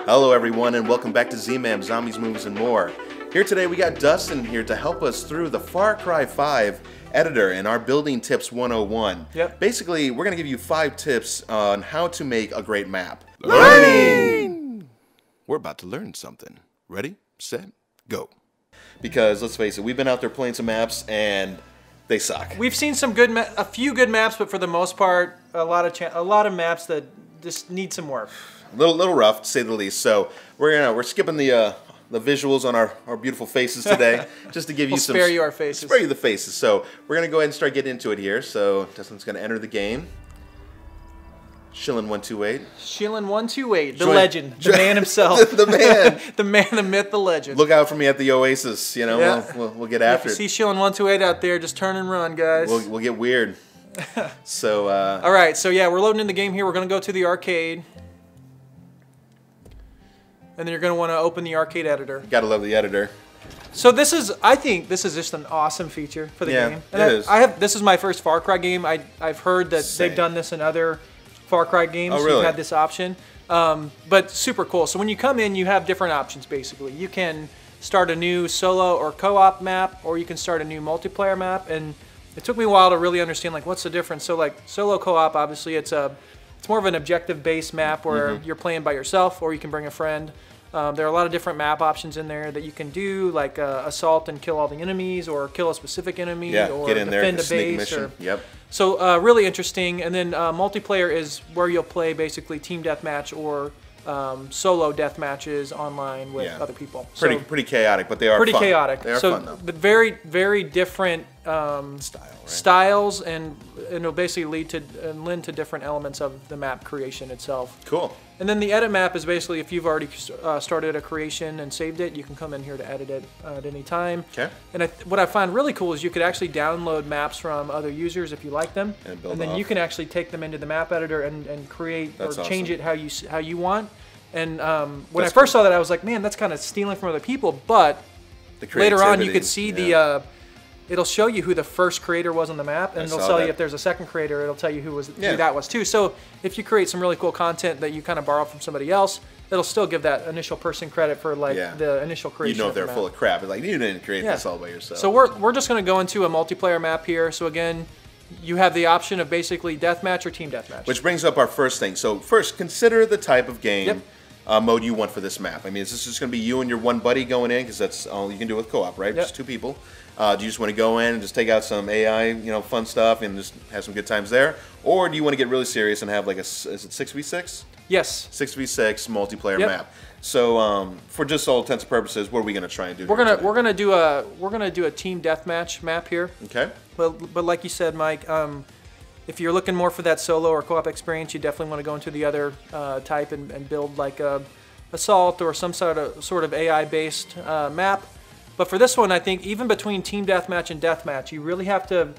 Hello everyone and welcome back to ZMAM, Zombies, Movies, and More. Here today we got Dustin here to help us through the Far Cry 5 editor and our Building Tips 101. Yep. Basically, we're going to give you 5 tips on how to make a great map. Learning! We're about to learn something. Ready, set, go. Because let's face it, we've been out there playing some maps and they suck. We've seen some good, a few good maps, but for the most part, a lot of maps that just need some work. Little rough, to say the least. So we're skipping the visuals on our beautiful faces today, just to give you spare you our faces. Spare you the faces. So we're gonna go ahead and start getting into it here. So Dustin's gonna enter the game. Shillin128. Shillin128, the legend, the man himself, the man, the man, the myth, the legend. Look out for me at the Oasis. You know, yeah. we'll get after it. If you see Shillin128 out there, just turn and run, guys. We'll get weird. So. All right. So yeah, we're loading in the game here. We're gonna go to the arcade. And then you're going to want to open the arcade editor. Gotta love the editor. So I think this is just an awesome feature for the game. And it is. This is my first Far Cry game. I've heard that they've done this in other Far Cry games. Oh, really? You've had this option. But super cool. So when you come in, you have different options, basically. You can start a new solo or co-op map, or you can start a new multiplayer map. And it took me a while to really understand, like, what's the difference. So, like, solo co-op, obviously, it's more of an objective-based map where you're playing by yourself, or you can bring a friend. There are a lot of different map options in there that you can do, like assault and kill all the enemies, or kill a specific enemy, or get in defend there, a sneak base. mission. Yep. So really interesting. And then multiplayer is where you'll play basically team deathmatch or solo death matches online with other people. Pretty chaotic, but they are pretty fun. chaotic. They are fun though. The very different styles, and it'll basically lend to different elements of the map creation itself. Cool. And then the edit map is basically if you've already started a creation and saved it, you can come in here to edit it at any time. Okay. And what I find really cool is you could actually download maps from other users if you like them, and then you can actually take them into the map editor and create or change it how you want. And when I first saw that, I was like, man, that's kind of stealing from other people. But later on, you could see it'll show you who the first creator was on the map, and it'll tell you if there's a second creator, it'll tell you who that was too. So if you create some really cool content that you kind of borrow from somebody else, it'll still give that initial person credit for the initial creation. You know, if they're full of crap. It's like, you didn't create this all by yourself. So we're just going to go into a multiplayer map here. So again, you have the option of basically deathmatch or team deathmatch. Which brings up our first thing. So first, consider the type of game mode you want for this map. I mean, is this just going to be you and your one buddy going in? Because that's all you can do with co-op, right? Just 2 people. Do you just want to go in and just take out some AI, fun stuff and just have some good times there? Or do you want to get really serious and have like is it 6v6? Yes. 6v6 multiplayer map. So for just all intents and purposes, what are we going to try and do? We're gonna do a team deathmatch map here. Okay. But like you said, Mike, if you're looking more for that solo or co-op experience, you definitely want to go into the other type and build like a assault or some sort of AI-based map. But for this one, I think even between team deathmatch and deathmatch, you really have to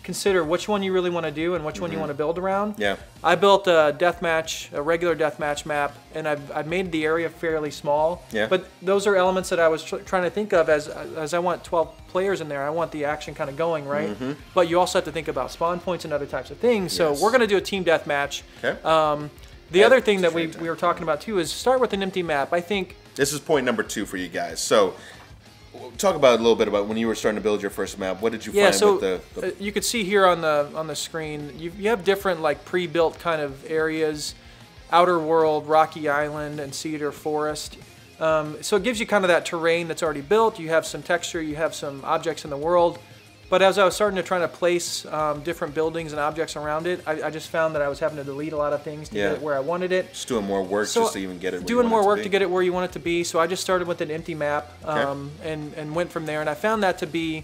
consider which one you really want to do and which one you want to build around. Yeah. I built a regular deathmatch map, and I've made the area fairly small. Yeah. But those are elements that I was trying to think of as I want 12 players in there. I want the action kind of going, right? But you also have to think about spawn points and other types of things. So we're going to do a team deathmatch. Okay. The other thing that we were talking about too is start with an empty map. I think this is point number 2 for you guys. So talk about a little bit about when you were starting to build your first map. What did you find with the you could see here on the screen, you have different like pre-built kind of areas, outer world, rocky island, and cedar forest. So it gives you kind of that terrain that's already built. You have some texture, you have some objects in the world. But as I was starting to try to place different buildings and objects around it, I just found that I was having to delete a lot of things to get it where I wanted it. Just doing more work just to even get it where doing more work to get it where you want it to be. So I just started with an empty map and went from there. And I found that to be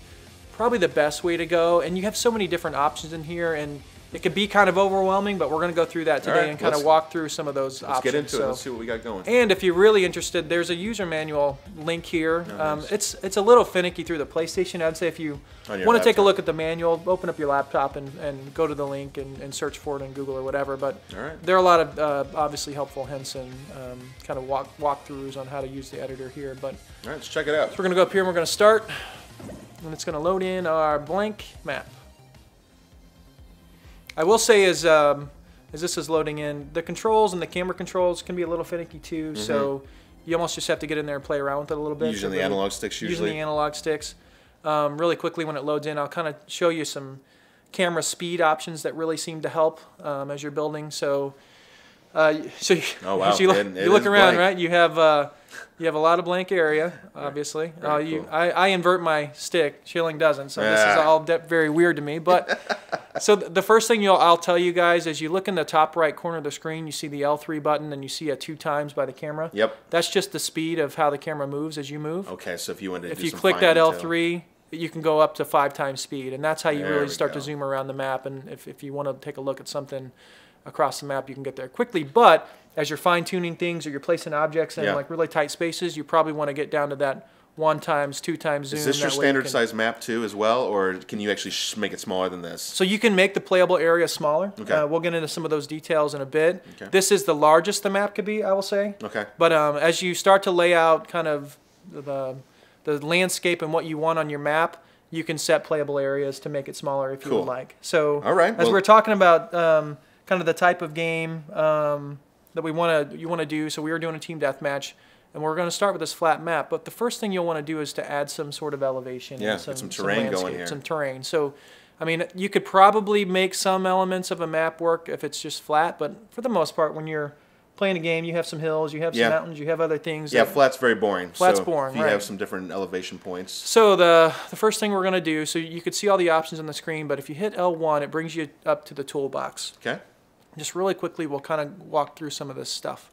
probably the best way to go. And you have so many different options in here, and it could be kind of overwhelming, but we're going to go through that today and kind of walk through some of those options. Let's get into it. Let's see what we got going. And if you're really interested, there's a user manual link here. Nice. It's a little finicky through the PlayStation. I'd say if you want to take a look at the manual, open up your laptop and go to the link and search for it in Google or whatever. But there are a lot of obviously helpful hints and kind of walkthroughs on how to use the editor here. But all right, let's check it out. So we're going to go up here and we're going to start. and it's going to load in our blank map. I will say as this is loading in, the controls and the camera controls can be a little finicky too, so you almost just have to get in there and play around with it a little bit. Using the analog sticks usually? Using the analog sticks. Really quickly when it loads in, I'll kind of show you some camera speed options that really seem to help as you're building. So, oh, wow. as you look around, blank. Right? You have a lot of blank area, obviously. Cool. I invert my stick. Shilling doesn't, so this is all very weird to me. But so the first thing I'll tell you guys is you look in the top right corner of the screen, you see the L3 button, and you see a 2 times by the camera. Yep. That's just the speed of how the camera moves as you move. Okay, so if you want to do some click that L3, you can go up to 5 times speed, and that's how you really start to zoom around the map. And if you want to take a look at something across the map, you can get there quickly. But as you're fine-tuning things or you're placing objects in like really tight spaces, you probably want to get down to that 1 times, 2 times zoom. Is this your standard size map too as well, or can you actually make it smaller than this? So you can make the playable area smaller. Okay. We'll get into some of those details in a bit. Okay. This is the largest the map could be, I will say. Okay. But as you start to lay out kind of the landscape and what you want on your map, you can set playable areas to make it smaller if you would like. So all right. As we're talking about kind of the type of game that you want to do, so we were doing a team deathmatch, and we're going to start with this flat map. But the first thing you'll want to do is to add some sort of elevation. Yeah, and some terrain going here. Some terrain. So, I mean, you could probably make some elements of a map work if it's just flat, but for the most part, when you're playing a game, you have some hills, you have some mountains, you have other things. Yeah, flat's very boring. Flat's boring, if you have some different elevation points. So the first thing we're going to do, so you could see all the options on the screen, but if you hit L1, it brings you up to the toolbox. Okay. Just really quickly, we'll kind of walk through some of this stuff.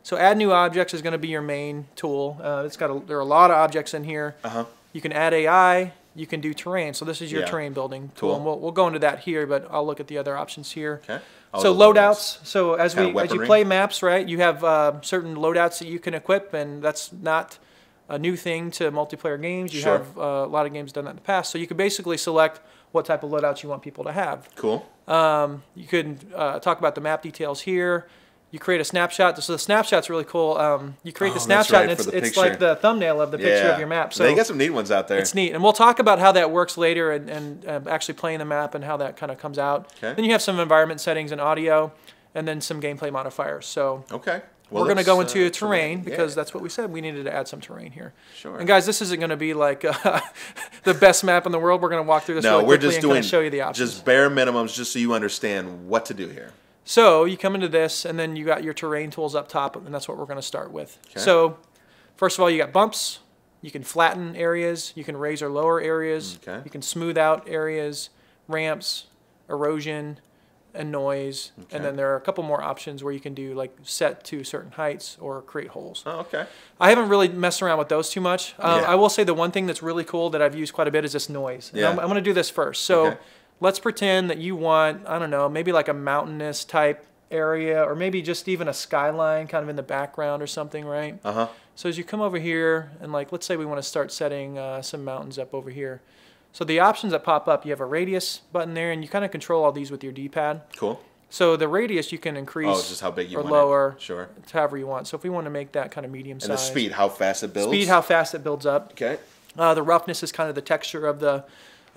So add new objects is going to be your main tool. There are a lot of objects in here. You can add AI. You can do terrain. So this is your terrain building tool. Cool. And we'll go into that here, but I'll look at the other options here. Okay. So loadouts. So as you play maps, right, you have certain loadouts that you can equip, and that's not a new thing to multiplayer games. You have a lot of games done that in the past. So you could basically select what type of loadouts you want people to have. Cool. You could talk about the map details here. You create a snapshot. So the snapshot's really cool. You create the snapshot, and it's like the thumbnail of the picture of your map. So they got some neat ones out there. It's neat. And we'll talk about how that works later and actually playing the map and how that kind of comes out. Okay. Then you have some environment settings and audio, and then some gameplay modifiers. So okay. Well, we're going to go into terrain because that's what we said. We needed to add some terrain here. Sure. And guys, this isn't going to be like the best map in the world. We're going to walk through this really quickly and kind of show you the options. Just bare minimums just so you understand what to do here. So you come into this, and then you got your terrain tools up top, and that's what we're going to start with. Okay. So first of all, you got bumps. You can flatten areas. You can raise or lower areas. Okay. You can smooth out areas, ramps, erosion, and noise. Okay. And then there are a couple more options where you can do like set to certain heights or create holes. Oh, okay. I haven't really messed around with those too much. I will say the one thing that's really cool that I've used quite a bit is this noise. And I'm going to do this first. So let's pretend that you want, I don't know, maybe like a mountainous type area, or maybe just even a skyline kind of in the background or something, right? So as you come over here, and like let's say we want to start setting some mountains up over here. So the options that pop up, you have a radius button there, and you kind of control all these with your D-pad. Cool. So the radius you can increase just how big you or want lower, it. Sure. However you want. So if we want to make that kind of medium size. And the speed, how fast it builds? Speed, how fast it builds up. Okay. The roughness is kind of the texture of the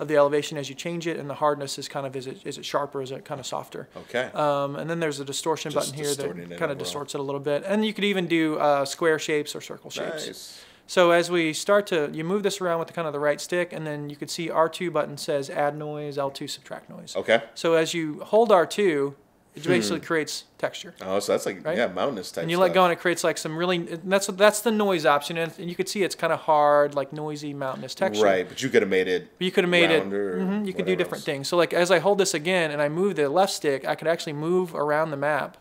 elevation as you change it, and the hardness is kind of is it sharper, is it kind of softer. Okay. And then there's a distortion button here that kind of distorts it a little bit. And you could even do square shapes or circle shapes. Nice. So as we start to, you move this around with kind of the right stick, and then you can see R2 button says add noise, L2 subtract noise. Okay. So as you hold R2, it basically creates texture. Oh, so that's like, mountainous type And you stuff. let go, and it creates like some really, that's the noise option, and you can see it's kind of hard, like noisy, mountainous texture. Right, but you could have made it You could do different things. So like as I hold this again and I move the left stick, I could actually move around the map.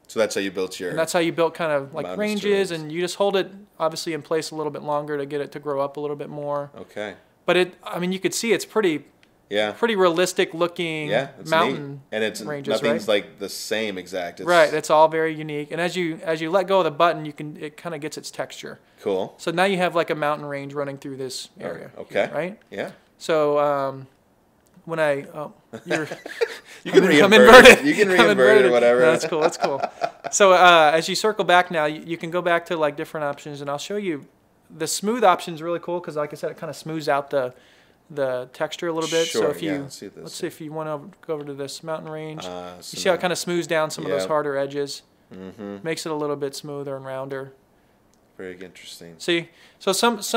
So that's how you built your... And that's how you built kind of like ranges, terrains. and you just hold it obviously in place a little bit longer to get it to grow up a little bit more. Okay. But I mean, you could see it's pretty realistic looking mountain neat. And it's ranges, nothing's right? like the same exact. It's, right, it's all very unique. And as you let go of the button, it kind of gets its texture. Cool. So now you have like a mountain range running through this area. Okay. Here, right? Yeah. So when you can reinvert it. You can reinvert it or whatever. No, that's cool. That's cool. So as you circle back now, you can go back to like different options, and I'll show you the smooth option is really cool because, like I said, it kind of smooths out the the texture a little bit. Sure, so if yeah, you let's say if you want to go over to this mountain range, you see how it kind of smooths down some of those harder edges. Makes it a little bit smoother and rounder. Very interesting. See, so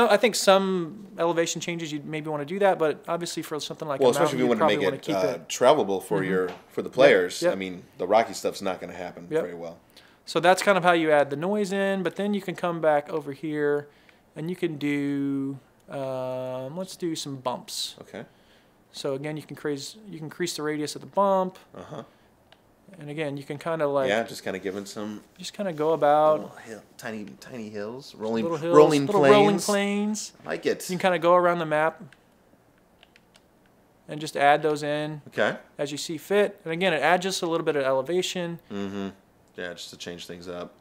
I think some elevation changes you maybe want to do that, but obviously for something like especially if you want to make it travelable for for the players. I mean, the rocky stuff's not going to happen very well. So that's kind of how you add the noise in, but then you can come back over here, and you can do let's do some bumps. Okay. So again, you can increase the radius of the bump. And again, you can kind of like just kind of giving some. Just kind of go about tiny hills, rolling rolling plains. I like it. You can kind of go around the map and just add those in. Okay. As you see fit, and again, it adds just a little bit of elevation. Yeah, just to change things up.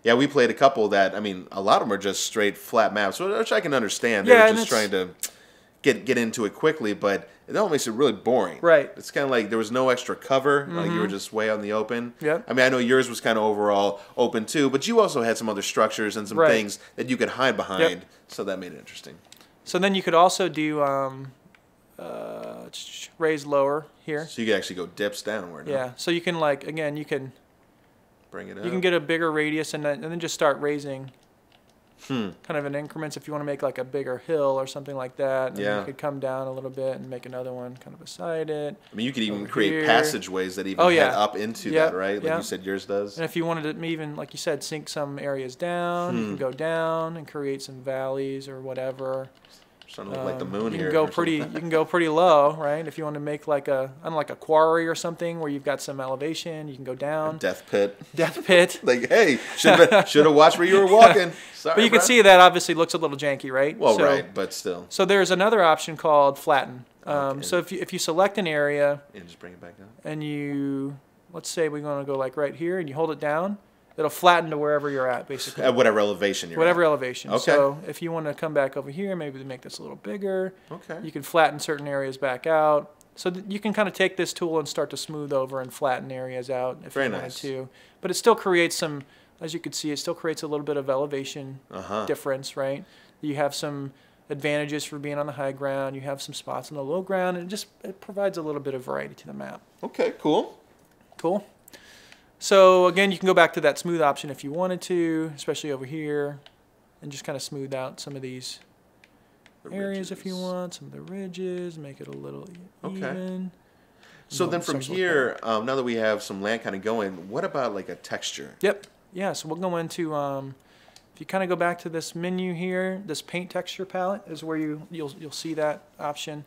Yeah, we played a couple that, I mean, a lot of them are just straight flat maps, which I can understand. They're just trying to get into it quickly, but it all makes it really boring. Right. It's kind of like there was no extra cover, like you were just way out in the open. Yeah. I mean, I know yours was kind of overall open too, but you also had some other structures and some things that you could hide behind, so that made it interesting. So then you could also do raise lower here. So you could actually go dips downward. Yeah. So you can like again, you can bring it up. You can get a bigger radius and then just start raising. Kind of in increments if you want to make like a bigger hill or something like that. And you could come down a little bit and make another one kind of beside it. I mean, you could even create passageways that even head up into that, right? Like you said yours does. And if you wanted to even, like you said, sink some areas down, you can go down and create some valleys or whatever. Starting to look like the moon here. You can go pretty low, right? If you want to make like a quarry or something where you've got some elevation, you can go down. A death pit. Death pit. Like, hey, should have watched where you were walking. Sorry, but you can see that obviously looks a little janky, right? Well, right, but still. So there's another option called flatten. So if you select an area and just bring it back up, and you let's say we're going to go like right here, and you hold it down. It'll flatten to wherever you're at, basically. At whatever elevation you're at. Whatever elevation. Okay. So if you want to come back over here, maybe to make this a little bigger. Okay. You can flatten certain areas back out. So you can kind of take this tool and start to smooth over and flatten areas out if you wanted to. But it still creates some, as you can see, it still creates a little bit of elevation difference, right? You have some advantages for being on the high ground. You have some spots on the low ground. And it provides a little bit of variety to the map. Okay, cool. Cool. So again, you can go back to that smooth option if you wanted to, especially over here, and just kind of smooth out some of these areas if you want, some of the ridges, make it a little even. So then from here, now that we have some land kind of going, what about like a texture? Yep. Yeah, so we'll go into, if you kind of go back to this menu here, this paint texture palette is where you'll see that option.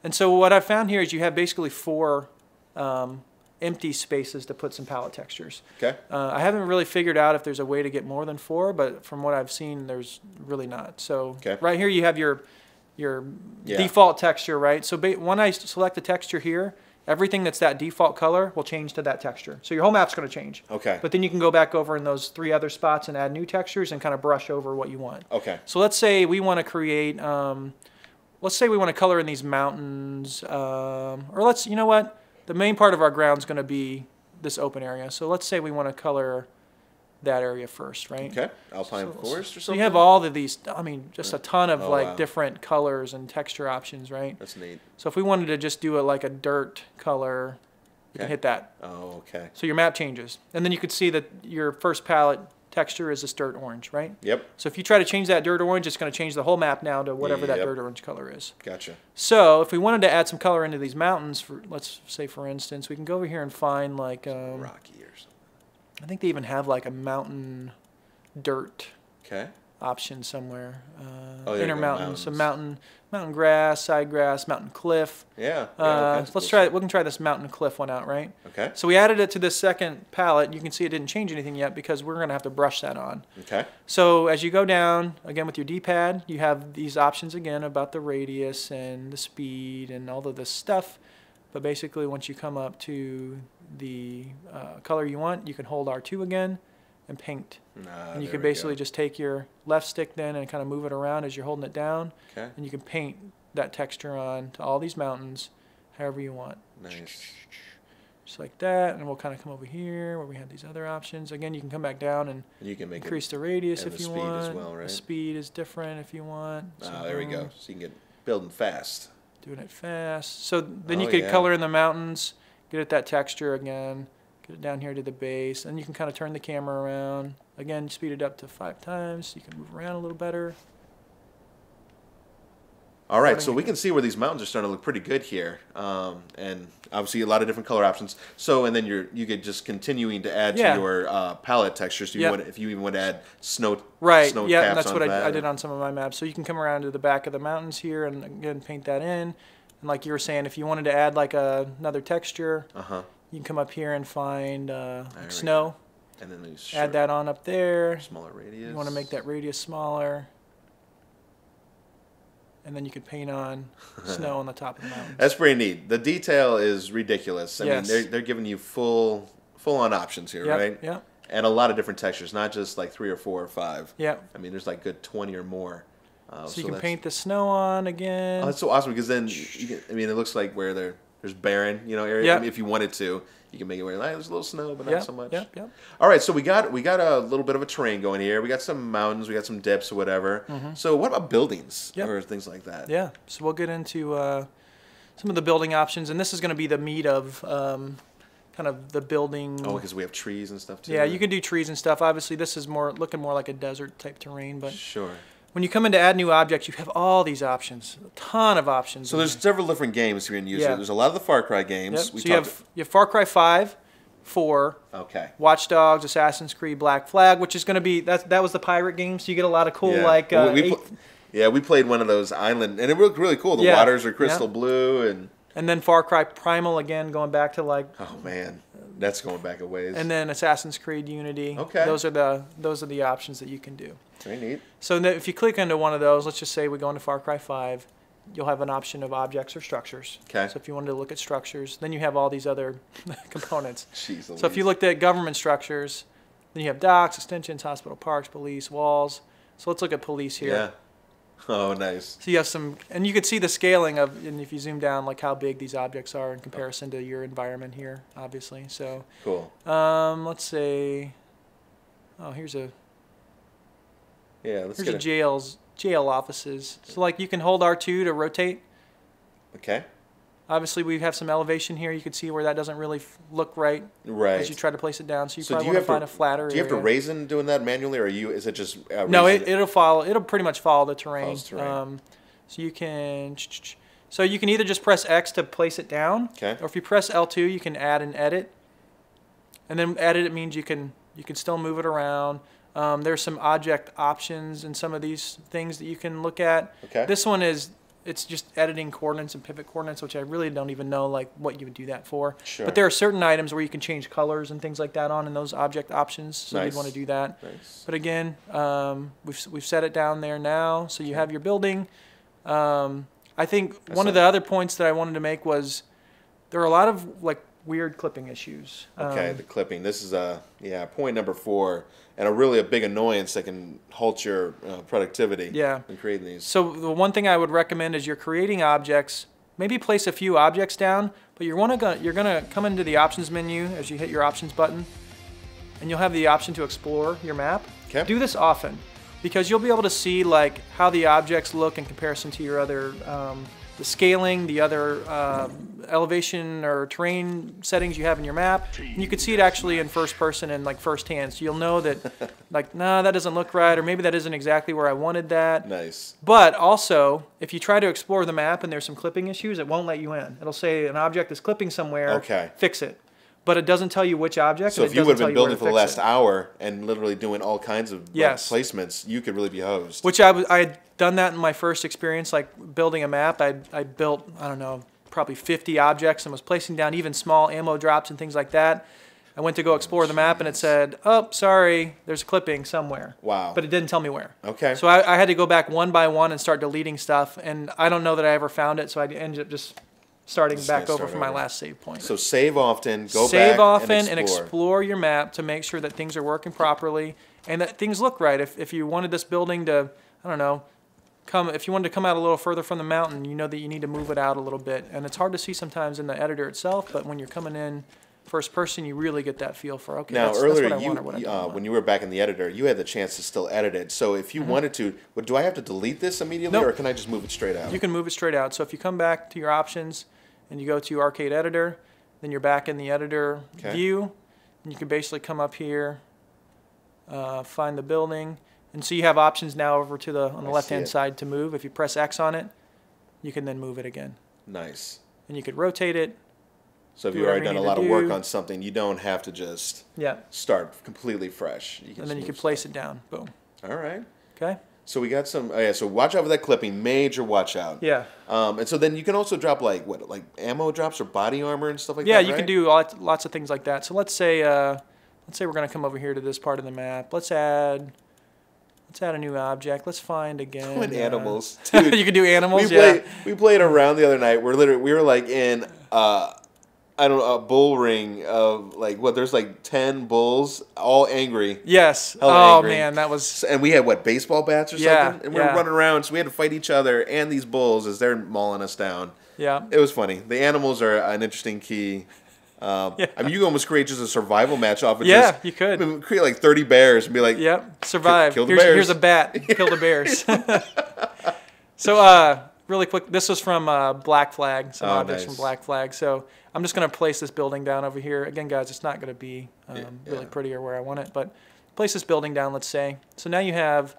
And so what I've found here is you have basically 4 empty spaces to put some palette textures. Okay. I haven't really figured out if there's a way to get more than 4, but from what I've seen, there's really not. So right here you have your default texture, right? So when I select the texture here, everything that's that default color will change to that texture. So your whole map's going to change. Okay. But then you can go back over in those 3 other spots and add new textures and kind of brush over what you want. Okay. So let's say we want to create, let's say we want to color in these mountains, or you know what? The main part of our ground is going to be this open area. So let's say we want to color that area first, right? Okay. Alpine forest or something? You have all of these, I mean, just a ton of different colors and texture options, right? That's neat. So if we wanted to just do it like a dirt color, you can hit that. Oh, okay. So your map changes. And then you could see that your first palette texture is this dirt orange, right? Yep. So if you try to change that dirt orange, it's going to change the whole map now to whatever that dirt orange color is. Gotcha. So if we wanted to add some color into these mountains, let's say for instance, we can go over here and find like rocky or something. I think they even have like a mountain dirt option somewhere. Inner mountains, some mountain grass, side grass, mountain cliff. Yeah. Let's try it. We can try this mountain cliff one out, right? Okay. So we added it to this second palette. You can see it didn't change anything yet because we're going to have to brush that on. Okay. So as you go down, again with your D-pad, you have these options again about the radius and the speed and all of this stuff. But basically once you come up to the color you want, you can hold R2 again and paint. And you can basically just take your left stick then and kind of move it around as you're holding it down. Okay. And you can paint that texture on to all these mountains however you want. Nice. Just like that. And we'll kind of come over here where we have these other options. Again, you can come back down and you can increase the radius if you want. As well, right? The speed is different if you want. There we go. So you can get building fast. Doing it fast. So then you could color in the mountains, get at that texture again, get it down here to the base, and you can kind of turn the camera around. Again, speed it up to 5 times so you can move around a little better. All right, so we can see where these mountains are starting to look pretty good here, and obviously a lot of different color options. So, and then you could just continuing to add to your palette textures. So if you even want to add snow, snow caps that's what I did on some of my maps. So you can come around to the back of the mountains here and again paint that in. And like you were saying, if you wanted to add like another texture, you can come up here and find like snow, and then add that on up there. Smaller radius. You want to make that radius smaller. And then you could paint on snow on the top of the mountains. That's pretty neat. The detail is ridiculous. I mean, they're giving you full on options here, right? Yeah. And a lot of different textures, not just like 3 or 4 or 5. Yeah. I mean, there's like good 20 or more. So you can paint the snow on again. Oh, that's so awesome because then I mean, it looks like where there's barren, area. Yeah. I mean, if you wanted to, you can make it where there's a little snow, but not so much. Yeah. All right, so we got a little bit of a terrain going here. We got some mountains, we got some dips or whatever. So what about buildings or things like that? Yeah. So we'll get into some of the building options, and this is going to be the meat of kind of the building. Oh, because we have trees and stuff too. Yeah, you can do trees and stuff. Obviously, this is looking more like a desert type terrain, but sure. When you come in to add new objects, you have all these options, a ton of options. So there's several different games you can use. There's a lot of the Far Cry games. So you have Far Cry 5, 4, Watch Dogs, Assassin's Creed, Black Flag, which is going to be that was the pirate game. So you get a lot of cool we played one of those island, and it looked really cool. The waters are crystal blue, and then Far Cry Primal again, going back to like. Oh man, that's going back a ways. And then Assassin's Creed Unity. Okay. Those are the options that you can do. Very neat. So if you click into one of those, let's just say we go into Far Cry 5, you'll have an option of objects or structures. Okay. So if you wanted to look at structures, then you have all these other components. Jeez Louise. So if you looked at government structures, then you have docks, extensions, hospital, parks, police, walls. So let's look at police here. Yeah. Oh, nice. So you have and you could see the scaling of, and if you zoom down, like how big these objects are in comparison to your environment here, obviously. So. Cool. Let's say, here's a. Yeah, let's Here's jail offices. So like you can hold R2 to rotate. Okay. Obviously we have some elevation here. You can see where that doesn't really look right. Right. As you try to place it down. So you probably want to find a flatter area. Do you have to raise in doing that manually, or is it just? No, it'll follow. It'll pretty much follow the terrain. Follows terrain. So you can. So you can either just press X to place it down. Okay. Or if you press L2, you can add and edit. And then edit it means you can still move it around. There's some object options in some of these things that you can look at. Okay. This one it's just editing coordinates and pivot coordinates, which I really don't even know like what you would do that for. Sure. But there are certain items where you can change colors and things like that in those object options. So you'd want to do that. Nice. But again, we've set it down there now, so you have your building. I think one of the other points that I wanted to make was there are a lot of like weird clipping issues. Okay, the clipping. This is point number 4, and a big annoyance that can halt your productivity. Yeah. In creating these. So the one thing I would recommend is you're creating objects. Maybe place a few objects down, but you're gonna come into the options menu as you hit your options button, and you'll have the option to explore your map. Okay. Do this often, because you'll be able to see like how the objects look in comparison to your other. The scaling, the other elevation or terrain settings you have in your map. And you can see it actually in first person and like first hand. So you'll know that like, nah, that doesn't look right, or maybe that isn't exactly where I wanted that. Nice. But also, if you try to explore the map and there's some clipping issues, it won't let you in. It'll say an object is clipping somewhere, okay. Fix it. But it doesn't tell you which object. So if you would have been building for the last hour and literally doing all kinds of placements, you could really be hosed. Which I had done that in my first experience, like building a map. I built, I don't know, probably 50 objects and was placing down even small ammo drops and things like that. I went to go explore the map and it said, oh, sorry, there's a clipping somewhere. Wow. But it didn't tell me where. Okay. So I had to go back one by one and start deleting stuff. And I don't know that I ever found it, so I ended up just starting back over from my last save point. So save often, save often, and explore your map to make sure that things are working properly and that things look right. If you wanted this building to, I don't know, if you wanted to come out a little further from the mountain, you know that you need to move it out a little bit. And it's hard to see sometimes in the editor itself, but when you're coming in first person, you really get that feel for, okay, now, that's earlier, what I want or what I don't want. when you were back in the editor, you had the chance to still edit it. So if you wanted to, do I have to delete this immediately, Nope. or can I just move it straight out? You can move it straight out. So if you come back to your options and you go to Arcade Editor, then you're back in the editor view, and you can basically come up here, find the building, and so you have options now over to the on the left-hand side to move. If you press X on it, you can then move it again. Nice. And you could rotate it. So if you've already done a lot of work on something, you don't have to just start completely fresh. And then you can place it down. Boom. All right. Okay. So we got some. So watch out for that clipping. Major watch out. Yeah. And so then you can also drop like ammo drops or body armor and stuff like that. Yeah, you can do lots of things like that. So let's say we're going to come over here to this part of the map. Let's add a new object. Let's find again. Animals. Dude, you can do animals. We played around the other night. We were like in a bull ring of there's like 10 bulls, all angry. Yes. Angry. Man, that was. And we had baseball bats or something, and we were running around. So we had to fight each other and these bulls as they're mauling us down. Yeah. It was funny. The animals are an interesting key. I mean, you can almost create just a survival match off of you could. I mean, create like 30 bears and be like, survive. Kill the bears. Here's a bat. Kill the bears. So, really quick, this was from Black Flag, some objects from Black Flag. So I'm just going to place this building down over here. Again, guys, it's not going to be really pretty or where I want it, but place this building down, let's say. So now you have,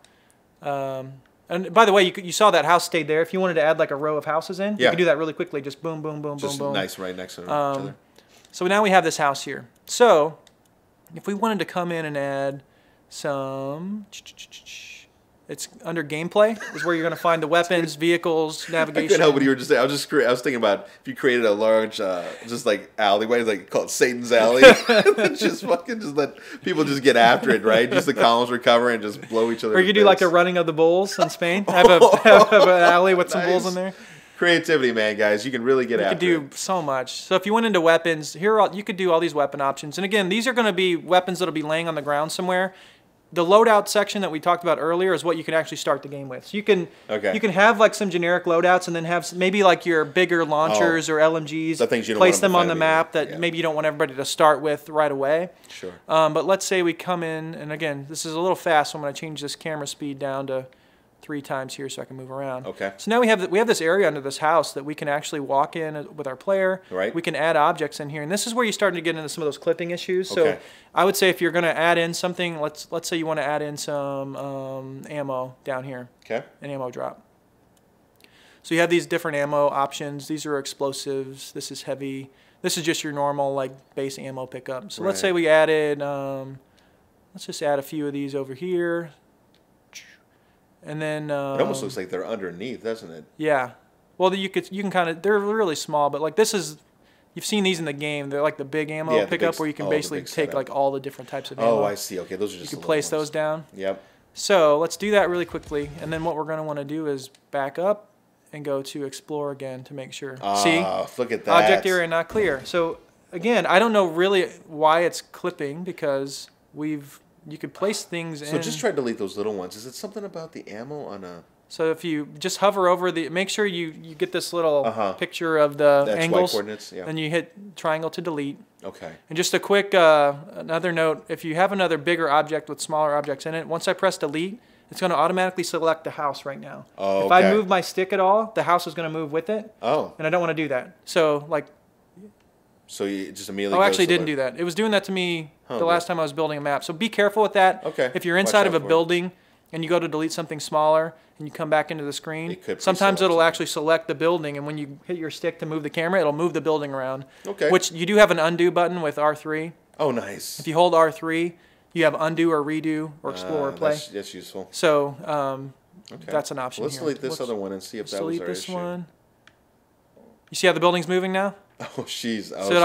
and by the way, you saw that house stayed there. If you wanted to add like a row of houses in, you could do that really quickly. Just boom, boom, boom, boom, boom. Nice, right next to each other. So now we have this house here. So if we wanted to come in and add some, it's under gameplay is where you're going to find the weapons, vehicles, navigation. I couldn't help what you were just saying. I was thinking about if you created a large, just like alleyway, like called Satan's Alley, just let people just get after it, right? Just the columns recover and just blow each other. Or you could do like a running of the bulls in Spain. Have an alley with some bulls in there. Creativity, man, guys. You can really get after it. You could do so much. So if you went into weapons, you could do all these weapon options. And again, these are going to be weapons that will be laying on the ground somewhere. The loadout section that we talked about earlier is what you can actually start the game with. So you can have like some generic loadouts and then have maybe like your bigger launchers or LMGs. The things you don't place want them on the map that maybe you don't want everybody to start with right away. Sure. But let's say we come in, and again, this is a little fast, so I'm going to change this camera speed down to 3 times here so I can move around. Okay. So now we have this area under this house that we can actually walk in with our player. Right. We can add objects in here, and this is where you're starting to get into some of those clipping issues. So I would say if you're going to add in something, let's say you want to add in some ammo down here. Okay. An ammo drop. So you have these different ammo options. These are explosives. This is heavy. This is just your normal like base ammo pickup. So let's say we added. Let's just add a few of these over here. And then it almost looks like they're underneath, doesn't it? Yeah. Well, you can kind of, they're really small, but like this is, you've seen these in the game. They're like the big ammo pickup where you can basically take like all the different types of ammo. Oh, I see. Okay, those are just. You can place those down. Yep. So let's do that really quickly, and then what we're going to want to do is back up and go to explore again to make sure. See? Look at that. Object area not clear. So again, I don't know really why it's clipping because you could place things in. So just try to delete those little ones. Is it something about the ammo on a... So if you just hover over make sure you get this little picture of the angles. coordinates, Then you hit triangle to delete. Okay. And just a quick, another note, if you have another bigger object with smaller objects in it, once I press delete, it's going to automatically select the house right now. Oh, if I move my stick at all, the house is going to move with it. Oh. And I don't want to do that. So like... So you just immediately. Oh, actually, didn't do that. It was doing that to me the last time I was building a map. So be careful with that. Okay. If you're inside of a building and you go to delete something smaller and you come back into the screen, sometimes it'll actually select the building, and when you hit your stick to move the camera, it'll move the building around. Okay. Which you do have an undo button with R3. Oh, nice. If you hold R3, you have undo or redo or explore or play. That's useful. So that's an option. Let's delete this other one and see if that was our issue. Delete this one. You see how the building's moving now? Oh, jeez. Oh, so it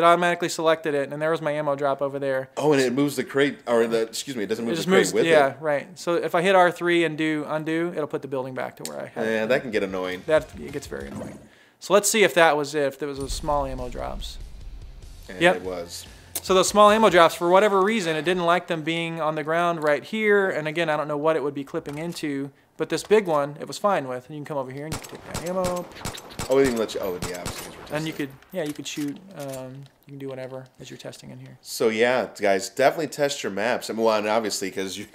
automatically selected it, and there was my ammo drop over there. Oh, and it moves the crate, or it doesn't move the crate with it. Yeah, right. So if I hit R3 and do undo, it'll put the building back to where I had it. Yeah, that can get annoying. It gets very annoying. So let's see if that was it, if there was those small ammo drops. And it was. So those small ammo drops, for whatever reason, it didn't like them being on the ground right here, and again, I don't know what it would be clipping into, but this big one, it was fine with. And you can come over here and you can take that ammo. Oh, we didn't let you. Oh, yeah. And you could shoot. You can do whatever as you're testing in here. So yeah, guys, definitely test your maps. I mean, well, and obviously because you're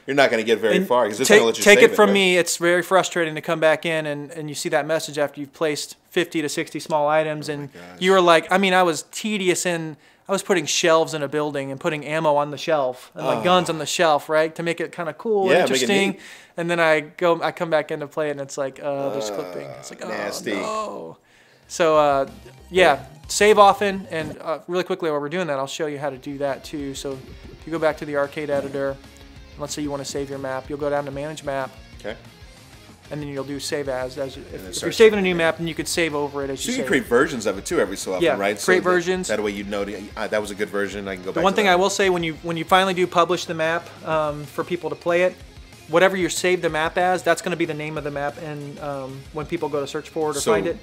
not going to get very far because it's going to let you take save it from right? me. It's very frustrating to come back in and you see that message after you've placed 50 to 60 small items, and you were like, I mean, I was tedious in. I was putting shelves in a building and putting ammo on the shelf and like guns on the shelf, right, to make it kind of cool and interesting. And then I come back in to play it, and it's like, there's clipping. It's like, nasty. No. So yeah, save often, and really quickly while we're doing that, I'll show you how to do that too. So if you go back to the arcade editor, let's say you want to save your map, you'll go down to Manage Map. Okay. And then you'll do Save As. If you're saving a new map, then you could save over it as you save. So you can create versions of it too every so often, right? Create versions. That way you know that was a good version. I can go back. The one thing I will say, when you finally do publish the map for people to play it, whatever you save the map as, that's going to be the name of the map, and when people go to search for it or find it.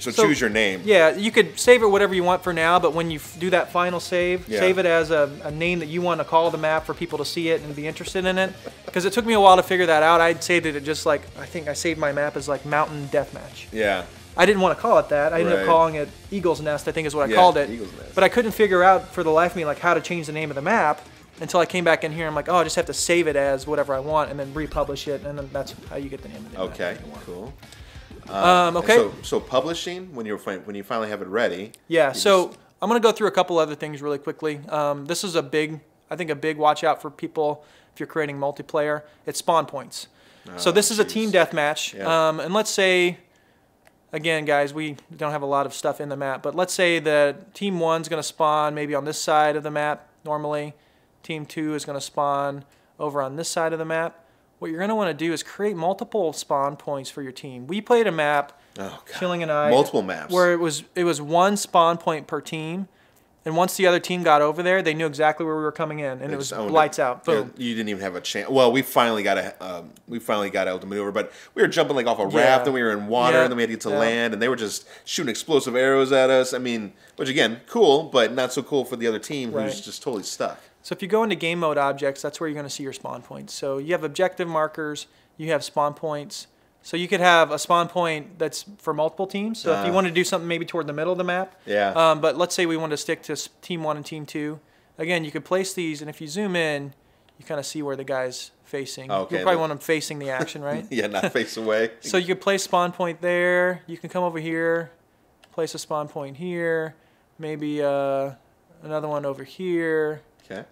So choose your name. Yeah, you could save it whatever you want for now, but when you do that final save, save it as a name that you want to call the map for people to see it and be interested in it. Because it took me a while to figure that out. I'd saved it just like, I think I saved my map as like Mountain Deathmatch. Yeah. I didn't want to call it that. I ended up calling it Eagle's Nest, I think is what I called it. Eagle's Nest. But I couldn't figure out for the life of me like how to change the name of the map until I came back in here. I'm like, oh, I just have to save it as whatever I want and then republish it, and then that's how you get the name of the map. Okay, cool. Okay. So publishing, when you finally have it ready. Yeah, so I'm going to go through a couple other things really quickly. This is I think a big watch out for people if you're creating multiplayer. It's SpawnPoints. So this is a team deathmatch. Yeah. And let's say, again, guys, we don't have a lot of stuff in the map, but let's say that Team 1's going to spawn maybe on this side of the map normally. Team 2 is going to spawn over on this side of the map. What you're going to want to do is create multiple spawn points for your team. We played a map, Chilling and I, multiple maps, where it was one spawn point per team, and once the other team got over there, they knew exactly where we were coming in, and it was lights out. Boom. Yeah, you didn't even have a chance. Well, we finally got able to maneuver, but we were jumping like off a raft, and we were in water, and then we had to get to land, and they were just shooting explosive arrows at us. I mean, which again, cool, but not so cool for the other team who's just totally stuck. So if you go into game mode objects, that's where you're going to see your spawn points. So you have objective markers, you have spawn points. So you could have a spawn point that's for multiple teams. So if you want to do something maybe toward the middle of the map. Yeah. But let's say we want to stick to Team 1 and Team 2. Again, you could place these, and if you zoom in, you kind of see where the guy's facing. Okay. You probably want them facing the action, right? Yeah, not face away. So you could place spawn point there. You can come over here, place a spawn point here, maybe another one over here. Okay.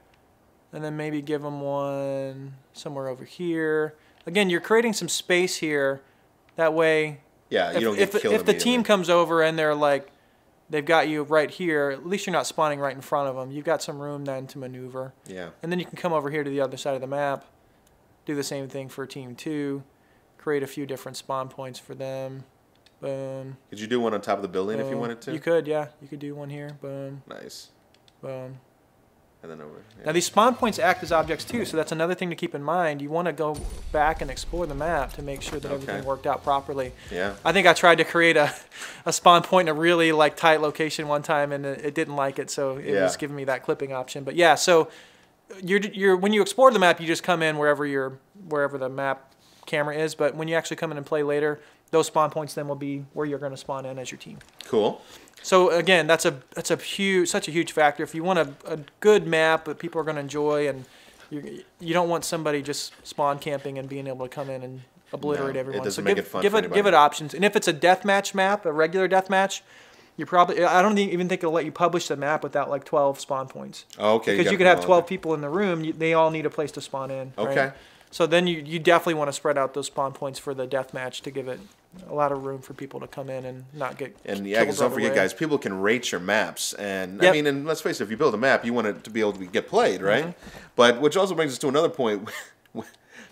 And then maybe give them one somewhere over here. Again, you're creating some space here. That way, yeah, you don't get killed if the team comes over and they're like, they've got you right here, at least you're not spawning right in front of them. You've got some room then to maneuver. Yeah. And then you can come over here to the other side of the map, do the same thing for Team 2, create a few different spawn points for them. Boom. Could you do one on top of the building if you wanted to? You could, yeah. You could do one here. Boom. Nice. Boom. And then over. Yeah. Now these spawn points act as objects too, so that's another thing to keep in mind. You want to go back and explore the map to make sure that everything worked out properly. Yeah. I think I tried to create a spawn point in a really tight location one time, and it didn't like it, so it was giving me that clipping option. But yeah, so when you explore the map, you just come in wherever the map camera is. But when you actually come in and play later, those spawn points then will be where you're going to spawn in as your team. Cool. So again, that's such a huge factor. If you want a good map that people are going to enjoy, and you don't want somebody just spawn camping and being able to come in and obliterate everyone. It doesn't make it fun. Give it options. And if it's a deathmatch map, a regular deathmatch, I don't even think it'll let you publish the map without 12 spawn points. Oh, okay. Because you could have 12 people in the room. They all need a place to spawn in. Okay. Right? So then you definitely want to spread out those spawn points for the deathmatch to give it a lot of room for people to come in and not get killed. And yeah, because don't forget, guys, people can rate your maps, and I mean, and let's face it, if you build a map, you want it to be able to get played, right? Mm-hmm. But which also brings us to another point: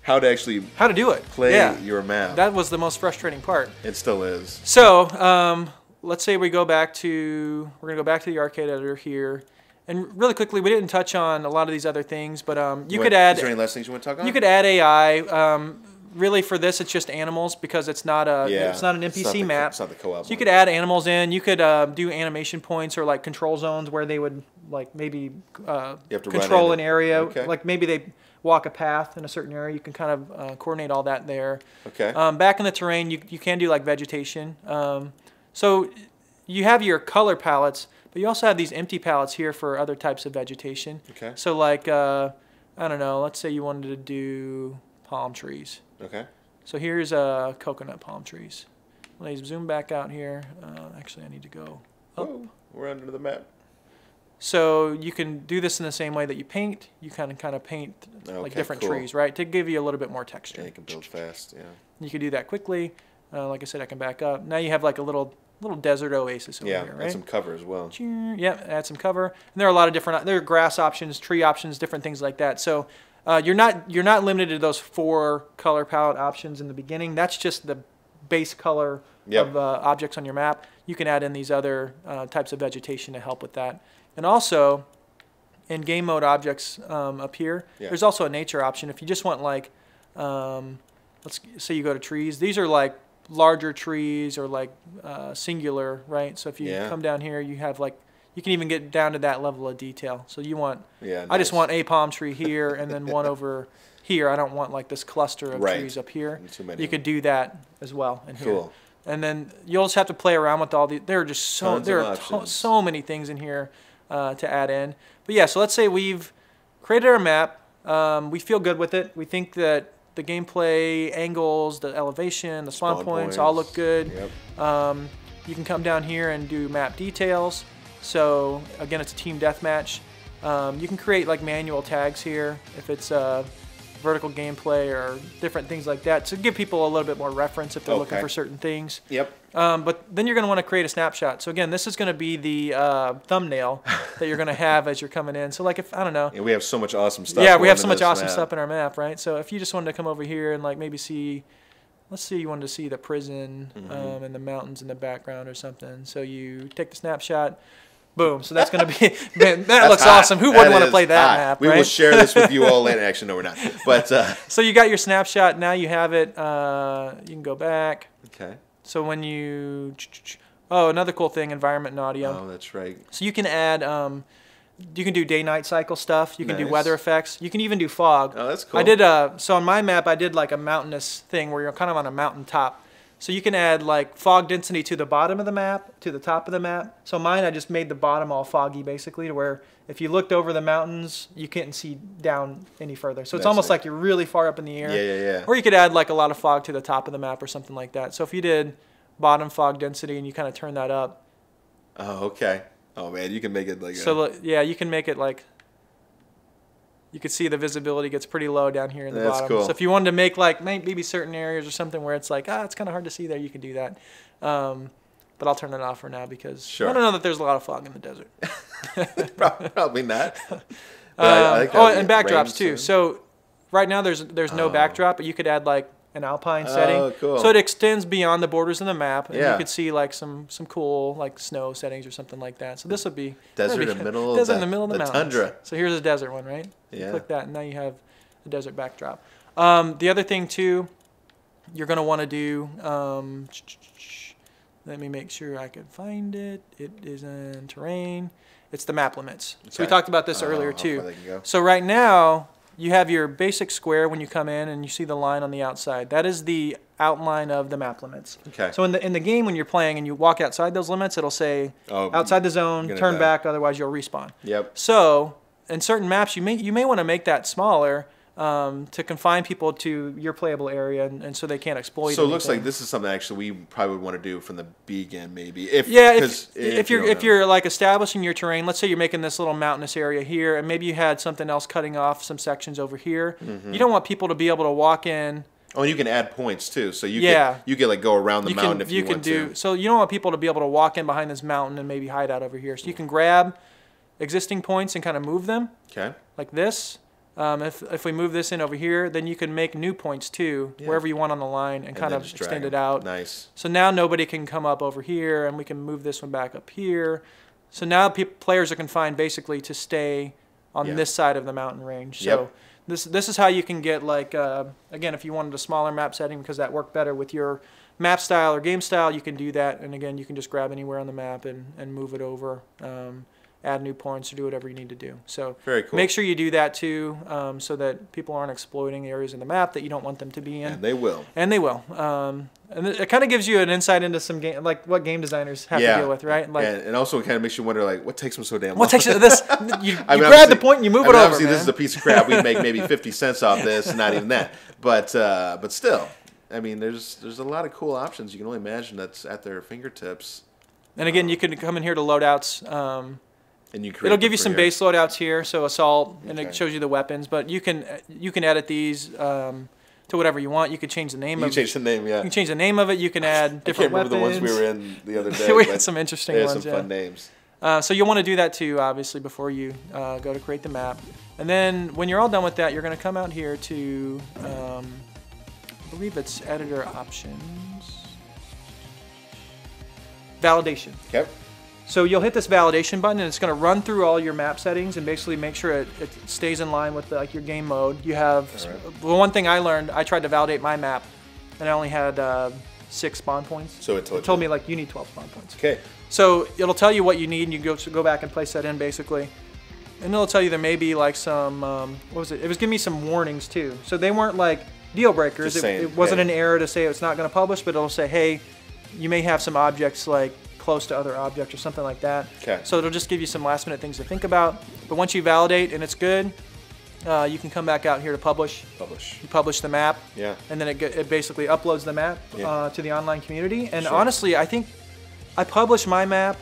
how to do it, play your map. That was the most frustrating part. It still is. So let's say we're going to go back to the arcade editor here. And really quickly, we didn't touch on a lot of these other things, but you could add. Is there any last things you want to talk on? You could add AI. Really, for this, it's just animals because it's not an NPC map. It's not the co-op. So you could add animals in. You could do animation points or control zones where they would maybe control an area. Okay. Maybe walk a path in a certain area, you can kind of coordinate all that there. Okay. Back in the terrain, you can do like vegetation. So you have your color palettes, but you also have these empty palettes here for other types of vegetation. Okay. So like, I don't know, let's say you wanted to do palm trees. Okay. So here's coconut palm trees. Let me zoom back out here. Actually, I need to go up. Oh, we're under the map. So you can do this in the same way that you paint. You kind of paint like different trees, right, to give you a little bit more texture. Yeah, you can build fast. Yeah. You can do that quickly. Like I said, I can back up. Now you have like a little desert oasis over here, right? And some cover as well. Yep, add some cover. And there are a lot of different. There are grass options, tree options, different things like that. So you're not limited to those 4 color palette options in the beginning. That's just the base color of objects on your map. You can add in these other types of vegetation to help with that. And also, in game mode objects up here, there's also a nature option. If you just want like, let's say you go to trees. These are like larger trees or like singular, right? So if you come down here, you have like, you can even get down to that level of detail. So you want, I just want a palm tree here and then one over here. I don't want like this cluster of trees up here. Too many. You could do that as well in here. Cool. And then you'll just have to play around with all the. There are just so many things in here to add in. But yeah, so let's say we've created our map. We feel good with it. We think that the gameplay angles, the elevation, the spawn points all look good. Yep. You can come down here and do map details. So again, it's a team deathmatch. You can create like manual tags here if it's vertical gameplay or different things like that to give people a little bit more reference if they're looking for certain things. Yep. But then you're going to want to create a snapshot. So again, this is going to be the thumbnail that you're going to have as you're coming in. So like if, I don't know. And we have so much awesome stuff. Yeah, we have so much awesome stuff in our map, right? So if you just wanted to come over here and like maybe see, let's say you wanted to see the prison and the mountains in the background or something. So you take the snapshot. Boom. So that's going to be, man, that looks awesome. Who wouldn't want to play that map, We will share this with you all later. Actually, no, we're not. But so you got your snapshot. Now you have it. You can go back. Okay. So when you, another cool thing, environment and audio. Oh, that's right. So you can add, you can do day-night cycle stuff. You can do weather effects. You can even do fog. Oh, that's cool. I did, so on my map, I did like a mountainous thing where you're kind of on a mountaintop. So you can add like fog density to the bottom of the map, to the top of the map. So mine, I just made the bottom all foggy basically to where if you looked over the mountains, you can't see down any further. So it's almost like you're really far up in the air. Yeah. Or you could add like a lot of fog to the top of the map or something like that. So if you did bottom fog density and you kind of turn that up. Oh, okay. Oh man, you can make it like yeah, you can make it like, you could see the visibility gets pretty low down here in the bottom. Cool. So if you wanted to make like maybe certain areas or something where it's like, it's kind of hard to see there, you can do that. But I'll turn it off for now because I don't know that there's a lot of fog in the desert. Probably not. And backdrops too. So right now there's no backdrop, but you could add like an alpine setting. Oh, cool. So it extends beyond the borders of the map, and you Yeah. could see like some cool like snow settings or something like that. So this would be Desert in the middle of the mountains. tundra. So here's a desert one, right? You Yeah. click that, and now you have a desert backdrop. The other thing too, you're going to want to do. Let me make sure I can find it. It is in terrain. It's the map limits. So we talked about this earlier too. How far they can go. So right now you have your basic square when you come in, and you see the line on the outside. That is the outline of the map limits. Okay. So in the game when you're playing and you walk outside those limits, it'll say outside the zone, turn back, otherwise you'll respawn. Yep. So in certain maps, you may want to make that smaller to confine people to your playable area, and so they can't exploit. So it looks like this is something actually we probably would want to do from the beginning, maybe. If you're like establishing your terrain, let's say you're making this little mountainous area here, and maybe you had something else cutting off some sections over here. You don't want people to be able to walk in. Oh, and you can add points too, so you can like go around the mountain if you want to. So you don't want people to be able to walk in behind this mountain and maybe hide out over here. So you can grab existing points and kind of move them. Okay. Like this. If we move this in over here, then you can make new points too, wherever you want on the line, and kind of extend it out. Nice. So now nobody can come up over here, and we can move this one back up here. So now players are confined basically to stay on this side of the mountain range. So this is how you can get like, again, if you wanted a smaller map setting because that worked better with your map style or game style, you can do that. And again, you can just grab anywhere on the map and move it over. add new points or do whatever you need to do. So very cool. Make sure you do that too, so that people aren't exploiting the areas in the map that you don't want them to be in. And they will. And they will. And it kind of gives you an insight into some game, like what game designers have to deal with, right? Like, and also it kind of makes you wonder, like, what takes them so damn long? What takes you this? You grab the point and you move it over, obviously, man. this is a piece of crap. We'd make maybe 50 cents off this, not even that. But still, I mean, there's a lot of cool options. You can only imagine that's at their fingertips. And again, you can come in here to loadouts. And you it'll give you some base loadouts here, so assault, and it shows you the weapons. But you can edit these to whatever you want. You could change the name. You can change the name, yeah. You can change the name of it. You can add different weapons. I can't remember the ones we were in the other day. We had some interesting ones. They had some fun names. So you'll want to do that too, obviously, before you go to create the map. And then when you're all done with that, you're going to come out here to, I believe it's editor options, validation. Yep. So you'll hit this validation button, and it's going to run through all your map settings and basically make sure it stays in line with like your game mode. You have well, one thing I learned. I tried to validate my map, and I only had 6 spawn points. So it told me like you need 12 spawn points. Okay. So it'll tell you what you need, and you go back and place that in basically, and it'll tell you there may be like some what was it? It was giving me some warnings too. So they weren't like deal breakers. It wasn't an error to say it's not going to publish, but it'll say, hey, you may have some objects like close to other objects or something like that. Okay. So it'll just give you some last minute things to think about. But once you validate and it's good, you can come back out here to publish. You publish the map. Yeah. And then it basically uploads the map to the online community. And sure. honestly, I think I published my map,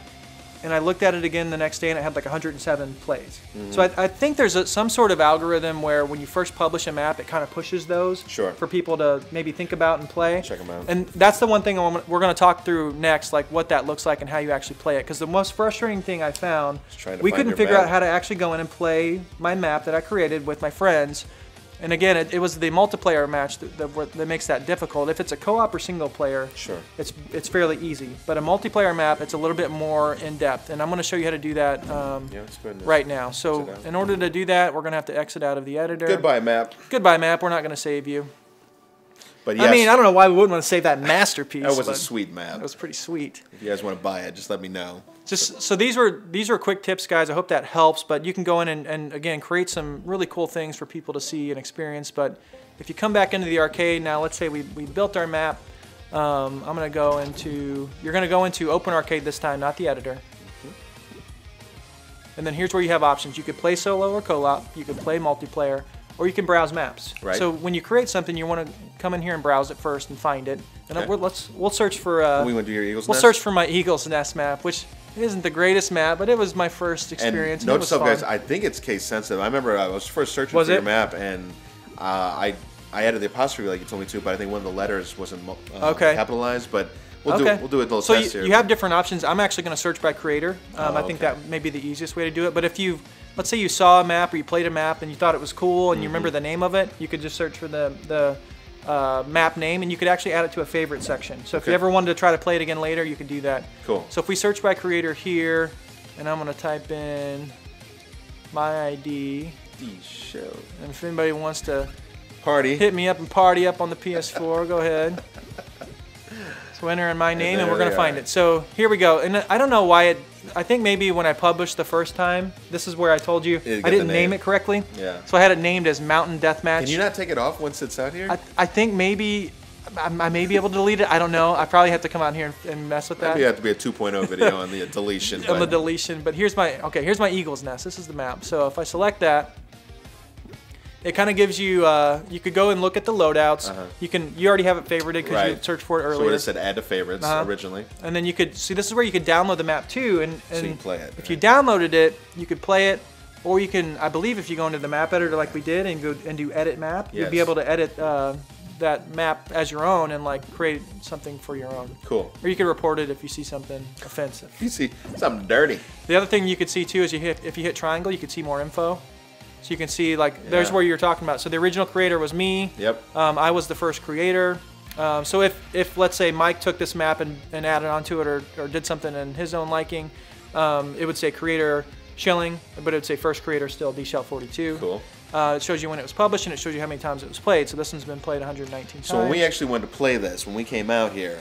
and I looked at it again the next day, and it had like 107 plays. Mm-hmm. So I think there's some sort of algorithm where when you first publish a map, it kind of pushes those for people to maybe think about and play. Check them out. And that's the one thing we're going to talk through next, like what that looks like and how you actually play it. Because the most frustrating thing I found, we couldn't figure out how to actually go in and play my map that I created with my friends. And again, it was the multiplayer match that makes that difficult. If it's a co-op or single player, it's fairly easy. But a multiplayer map, it's a little bit more in depth, and I'm going to show you how to do that right now. So in order to do that, we're going to have to exit out of the editor. Goodbye, map. Goodbye, map. We're not going to save you. But yes, I mean, I don't know why we wouldn't want to save that masterpiece. That was a sweet map. It was pretty sweet. If you guys want to buy it, just let me know. So these were quick tips, guys. I hope that helps. But you can go in and again create some really cool things for people to see and experience. But if you come back into the arcade now, let's say we built our map. I'm going to go into you're going to go into Open Arcade this time, not the editor. And then here's where you have options. You could play solo or co-op. You could play multiplayer. Or you can browse maps. Right. So when you create something, you want to come in here and browse it first and find it. And we'll search for. We went to your Eagle's Nest. We'll search for my Eagle's Nest map, which isn't the greatest map, but it was my first experience. And note to self, guys, I think it's case sensitive. I remember I was first searching for your map, and I added the apostrophe like you told me to, but I think one of the letters wasn't capitalized. But we'll do it a little test here. So you have different options. I'm actually going to search by creator. I think that may be the easiest way to do it. But if you let's say you saw a map or you played a map and you thought it was cool and you remember the name of it, you could just search for the map name, and you could actually add it to a favorite section. So if you ever wanted to try to play it again later, you could do that. Cool. So if we search by creator here, and I'm going to type in my ID. Show. And if anybody wants to hit me up and party up on the PS4, go ahead. So enter in my name, and we're going to find it. So here we go. And I don't know why I think maybe when I published the first time, this is where I told you I didn't name it correctly. Yeah. So I had it named as Mountain Deathmatch. Can you not take it off once it's out here? I think maybe I may be able to delete it. I don't know. I probably have to come out here and mess with that. Maybe it have to be a 2.0 video on the deletion. On the deletion. But here's my Eagle's Nest. This is the map. So if I select that, it kind of gives you, you could go and look at the loadouts. You already have it favorited because you searched for it earlier. So it said add to favorites originally. And then you could, see this is where you could download the map too. And so you can play it. If you downloaded it, you could play it. Or you can, I believe if you go into the map editor like we did and go and do edit map, you'd be able to edit that map as your own and like create something for your own. Cool. Or you could report it if you see something offensive. You see something dirty. The other thing you could see too is if you hit triangle, you could see more info. So you can see, like, there's where you're talking about. So the original creator was me. Yep. I was the first creator. So if let's say Mike took this map and added onto it or did something in his own liking, it would say creator Schilling, but it would say first creator still DShell42. Cool. It shows you when it was published, and it shows you how many times it was played. So this one's been played 119 times. So when we actually wanted to play this, when we came out here,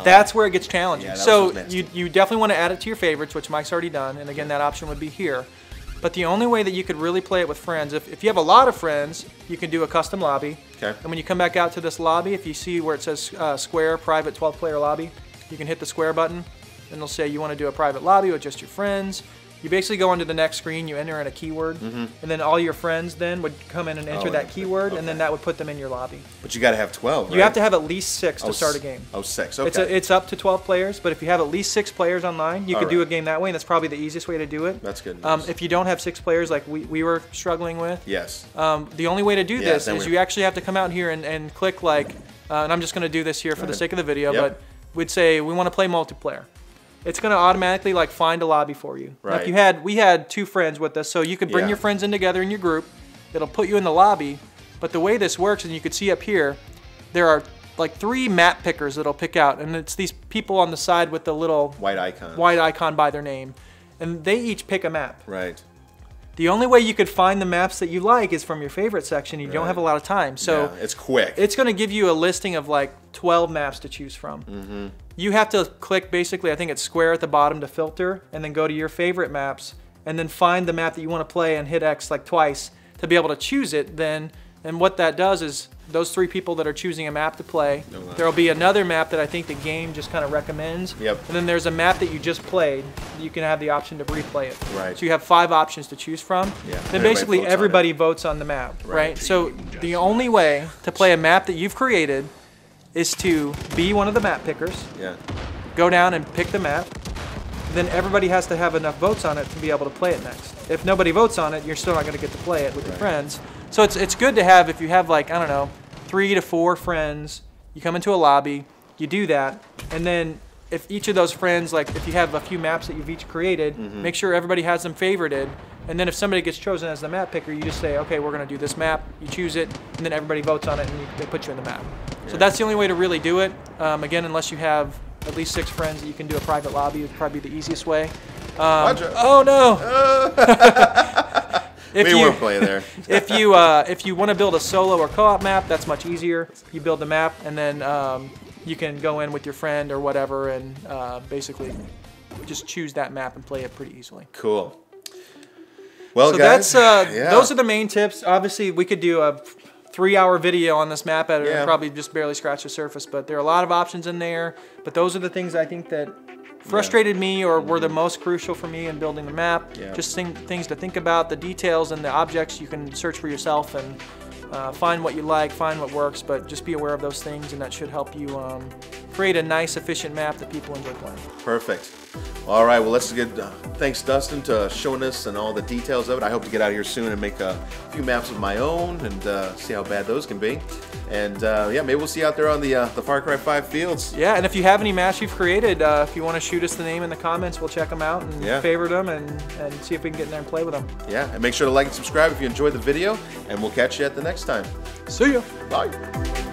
That's where it gets challenging. Yeah, so you definitely want to add it to your favorites, which Mike's already done. And again, that option would be here. But the only way that you could really play it with friends, if you have a lot of friends, you can do a custom lobby. Okay. And when you come back out to this lobby, if you see where it says square, private 12-player lobby, you can hit the square button, and it'll say you want to do a private lobby with just your friends. You basically go onto the next screen, you enter in a keyword, and then all your friends then would come in and enter that keyword, and then that would put them in your lobby. But you got to have 12, right? You have to have at least 6 to start a game. Oh, 6, okay. It's up to 12 players, but if you have at least 6 players online, you could do a game that way, and that's probably the easiest way to do it. That's good news. If you don't have 6 players like we were struggling with, yes. The only way to do this is you actually have to come out here and click like, and I'm just going to do this here for the sake of the video, but we'd say we want to play multiplayer. It's going to automatically like find a lobby for you. Right. Like we had 2 friends with us, so you could bring your friends in together in your group. It'll put you in the lobby. But the way this works, and you can see up here, there are like 3 map pickers that'll pick out, and it's these people on the side with the little white icon by their name, and they each pick a map. Right. The only way you could find the maps that you like is from your favorite section. You don't have a lot of time, so it's quick. It's going to give you a listing of like 12 maps to choose from. You have to click basically, I think it's square at the bottom to filter, and then go to your favorite maps, and then find the map that you want to play and hit X like twice to be able to choose it. Then, and what that does is those 3 people that are choosing a map to play, there'll be another map that I think the game just kind of recommends. Yep. And then there's a map that you just played. You can have the option to replay it. Right. So you have 5 options to choose from. Yeah. Then basically everybody votes on the map, right? So the only way to play a map that you've created is to be one of the map pickers. Yeah. Go down and pick the map. Then everybody has to have enough votes on it to be able to play it next. If nobody votes on it, you're still not going to get to play it with your friends. So it's good to have, if you have like, I don't know, 3 to 4 friends, you come into a lobby, you do that, and then if each of those friends, like if you have a few maps that you've each created, make sure everybody has them favorited, and then if somebody gets chosen as the map picker, you just say, okay, we're going to do this map, you choose it, and then everybody votes on it, and they put you in the map. So that's the only way to really do it. Again, unless you have at least 6 friends that you can do a private lobby, it's probably the easiest way. Oh no! We weren't playing there. if you want to build a solo or co-op map, that's much easier. You build the map, and then you can go in with your friend or whatever, and basically just choose that map and play it pretty easily. Cool. Well, so guys, those are the main tips. Obviously, we could do a 3-hour video on this map editor and probably just barely scratch the surface, but there are a lot of options in there. But those are the things I think that frustrated me or were the most crucial for me in building the map. Just things to think about, the details and the objects you can search for yourself and find what you like, find what works, but just be aware of those things, and that should help you create a nice, efficient map that people enjoy playing. Perfect. All right, well, let's get thanks, Dustin, to showing us and all the details of it. I hope to get out here soon and make a few maps of my own and see how bad those can be. And yeah, maybe we'll see you out there on the Far Cry 5 fields. Yeah, and if you have any maps you've created, if you want to shoot us the name in the comments, we'll check them out and favorite them and see if we can get in there and play with them. Yeah, and make sure to like and subscribe if you enjoyed the video, and we'll catch you at the next time. See ya. Bye.